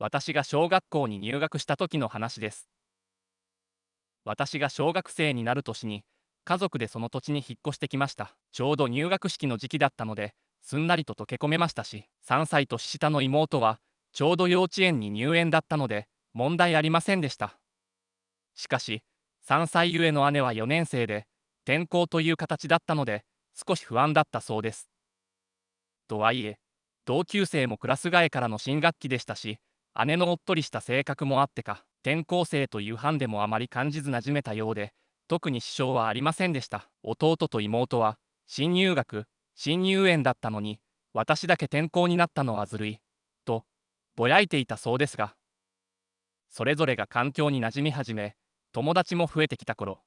私が小学校に入学した時の話です。私が小学生になる年に、家族でその土地に引っ越してきました。ちょうど入学式の時期だったので、すんなりと溶け込めましたし、3歳年下の妹は、ちょうど幼稚園に入園だったので、問題ありませんでした。しかし、3歳ゆえの姉は4年生で、転校という形だったので、少し不安だったそうです。とはいえ、同級生もクラス替えからの新学期でしたし、姉のおっとりした性格もあってか、転校生というハンデもあまり感じず馴染めたようで、特に支障はありませんでした。弟と妹は、新入学、新入園だったのに、私だけ転校になったのはずるい、と、ぼやいていたそうですが、それぞれが環境に馴染み始め、友達も増えてきた頃、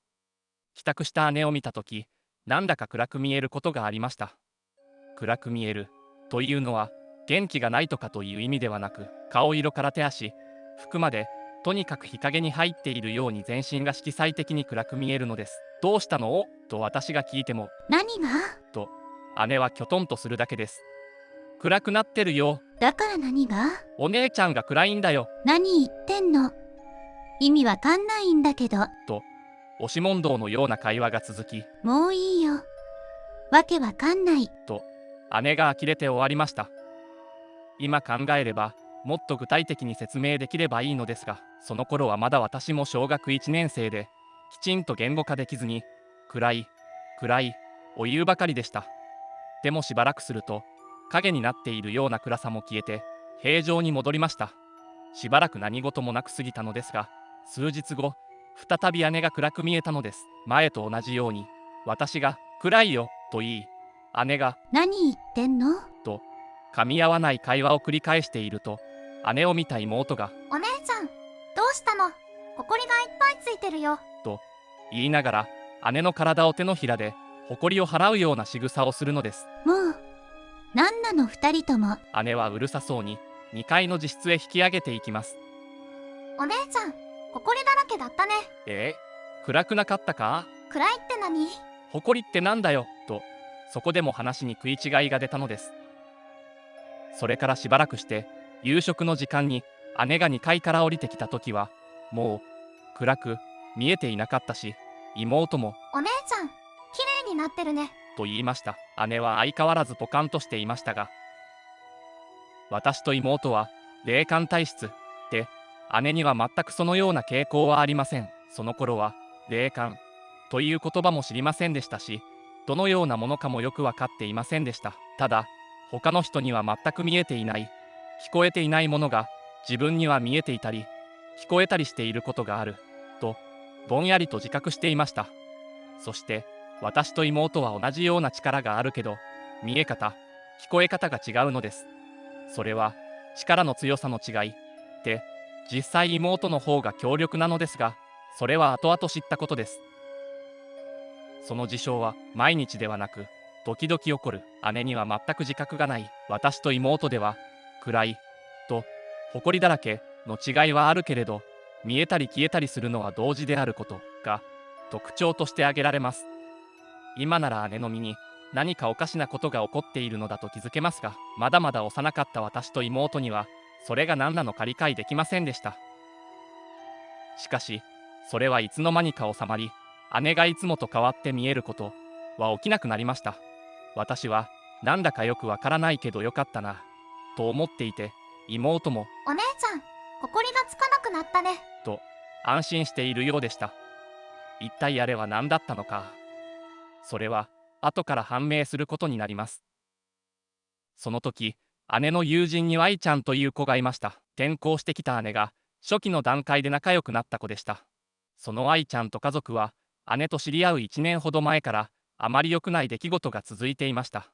帰宅した姉を見たとき、なんだか暗く見えることがありました。暗く見えるというのは元気がないとかという意味ではなく、顔色から手足、服までとにかく日陰に入っているように全身が色彩的に暗く見えるのです。どうしたのと私が聞いても、何が？と姉はきょとんとするだけです。暗くなってるよ。だから何が？お姉ちゃんが暗いんだよ。何言ってんの？意味わかんないんだけど。と押し問答のような会話が続き、もういいよ。わけわかんない。と姉が呆れて終わりました。今考えればもっと具体的に説明できればいいのですが、その頃はまだ私も小学1年生で、きちんと言語化できずに、暗い、暗い、を言うばかりでした。でもしばらくすると、影になっているような暗さも消えて、平常に戻りました。しばらく何事もなく過ぎたのですが、数日後、再び姉が暗く見えたのです。前と同じように、私が、暗いよ、と言い、姉が、何言ってんの？と噛み合わない会話を繰り返していると、姉を見た妹がお姉ちゃん、どうしたの？ほこりがいっぱいついてるよ。と言いながら、姉の体を手のひらでほこりを払うような仕草をするのです。もう、なんなの二人とも。姉はうるさそうに2階の自室へ引き上げていきます。お姉ちゃん、ほこりだらけだったね。暗くなかったか？暗いって何？ほこりってなんだよ、とそこでも話に食い違いが出たのです。それからしばらくして夕食の時間に姉が2階から降りてきた時は、もう暗く見えていなかったし、妹もお姉ちゃん、綺麗になってるね。と言いました。姉は相変わらずポカンとしていましたが、私と妹は霊感体質で、姉には全くそのような傾向はありません。その頃は霊感という言葉も知りませんでしたし、どのようなものかもよく分かっていませんでした。ただ、他の人には全く見えていない、聞こえていないものが自分には見えていたり、聞こえたりしていることがあると、ぼんやりと自覚していました。そして、私と妹は同じような力があるけど、見え方、聞こえ方が違うのです。それは力の強さの違いで、実際妹の方が強力なのですが、それは後々知ったことです。その事象は毎日ではなく、時々起こる。姉には全く自覚がない。私と妹では、暗いと埃だらけの違いはあるけれど、見えたり消えたりするのは同時であることが特徴として挙げられます。今なら姉の身に何かおかしなことが起こっているのだと気づけますが、まだまだ幼かった私と妹には、それが何なのか理解できませんでした。しかし、それはいつの間にか収まり、姉がいつもと変わって見えることは起きなくなりました。私は、なんだかよくわからないけどよかったな、と思っていて、妹も、お姉ちゃん、ほこりがつかなくなったね。と安心しているようでした。一体あれは何だったのか。それは、後から判明することになります。その時、姉の友人に愛ちゃんという子がいました。転校してきた姉が、初期の段階で仲良くなった子でした。その愛ちゃんと家族は、姉と知り合う1年ほど前から、あまり良くない出来事が続いていました。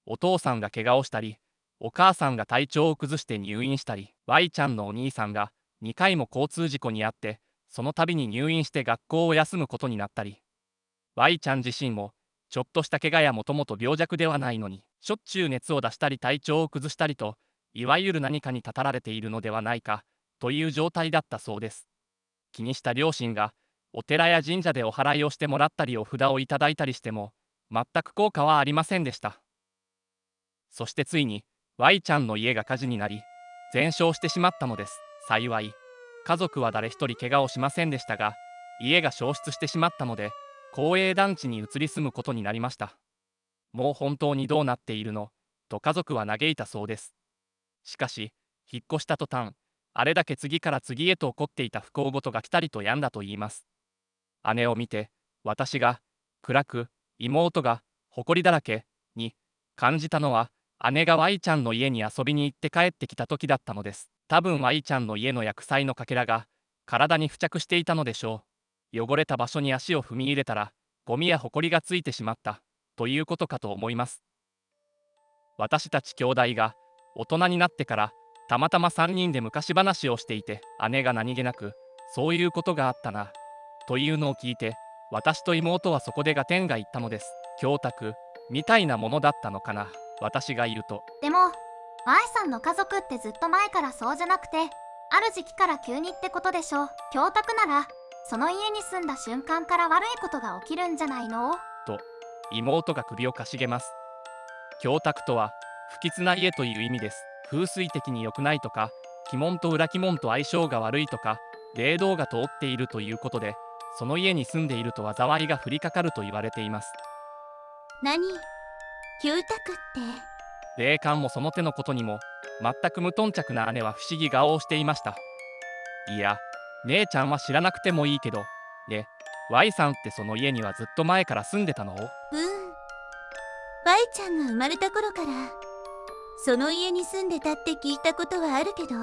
お父さんが怪我をしたり、お母さんが体調を崩して入院したり、Y ちゃんのお兄さんが2回も交通事故に遭って、その度に入院して学校を休むことになったり、Y ちゃん自身も、ちょっとした怪我やもともと病弱ではないのに、しょっちゅう熱を出したり体調を崩したりと、いわゆる何かにたたられているのではないか、という状態だったそうです。気にした両親が、お寺や神社でお祓いをしてもらったりお札をいただいたりしても、全く効果はありませんでした。そしてついに、Y ちゃんの家が火事になり、全焼してしまったのです。幸い家族は誰一人怪我をしませんでしたが、家が焼失してしまったので公営団地に移り住むことになりました。もう本当にどうなっているのと家族は嘆いたそうです。しかし引っ越した途端、あれだけ次から次へと起こっていた不幸事が来たりと止んだといいます。姉を見て私が暗く、妹が誇りだらけに感じたのは、姉が Y ちゃんの家に遊びに行って帰ってきた時だったのです。多分 Y ちゃんの家の薬剤のかけらが体に付着していたのでしょう。汚れた場所に足を踏み入れたらゴミやホコリがついてしまったということかと思います。私たち兄弟が大人になってからたまたま3人で昔話をしていて、姉が何気なくそういうことがあったなというのを聞いて、私と妹はそこで合点がいったのです。教託みたいなものだったのかな、私が言うと。でも Y さんの家族ってずっと前からそうじゃなくて、ある時期から急にってことでしょ。教託ならその家に住んだ瞬間から悪いことが起きるんじゃないのと妹が首をかしげます。教託とは不吉な家という意味です。風水的に良くないとか、鬼門と裏鬼門と相性が悪いとか、霊道が通っているということで、その家に住んでいると災いが降りかかると言われています。何？旧宅って？霊感もその手のことにも全く無頓着な姉は不思議顔をしていました。いや、姉ちゃんは知らなくてもいいけど、で、Y さんってその家にはずっと前から住んでたの？Y ちゃんが生まれた頃からその家に住んでたって聞いたことはあるけど。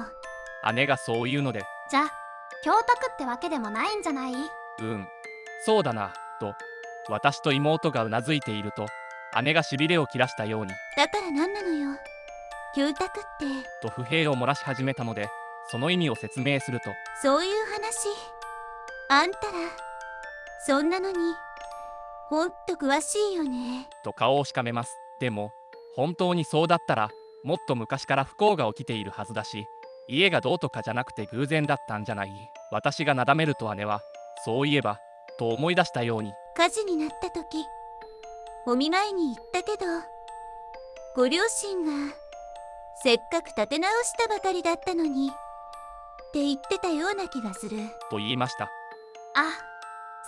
姉がそう言うので、じゃあ教託ってわけでもないんじゃない？そうだなと私と妹がうなずいていると、姉がしびれを切らしたように、だから何なのよ、旧宅って。と不平を漏らし始めたので、その意味を説明すると、そういう話あんたらそんなのにほんと詳しいよね。と顔をしかめます。でも本当にそうだったら、もっと昔から不幸が起きているはずだし、家がどうとかじゃなくて偶然だったんじゃない？私がなだめると姉は、そういえばと思い出したように、火事になった時お見舞いに行ったけど、ご両親がせっかく立て直したばかりだったのにって言ってたような気がする。と言いました。あ、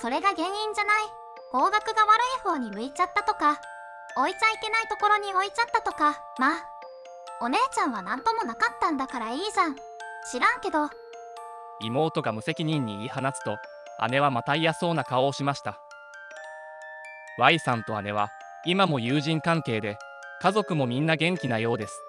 それが原因じゃない。方角が悪い方に向いちゃったとか、置いちゃいけないところに置いちゃったとか。まあお姉ちゃんは何ともなかったんだからいいじゃん。知らんけど。妹が無責任に言い放つと、姉はまた嫌そうな顔をしました。Y さんと姉は今も友人関係で、家族もみんな元気なようです。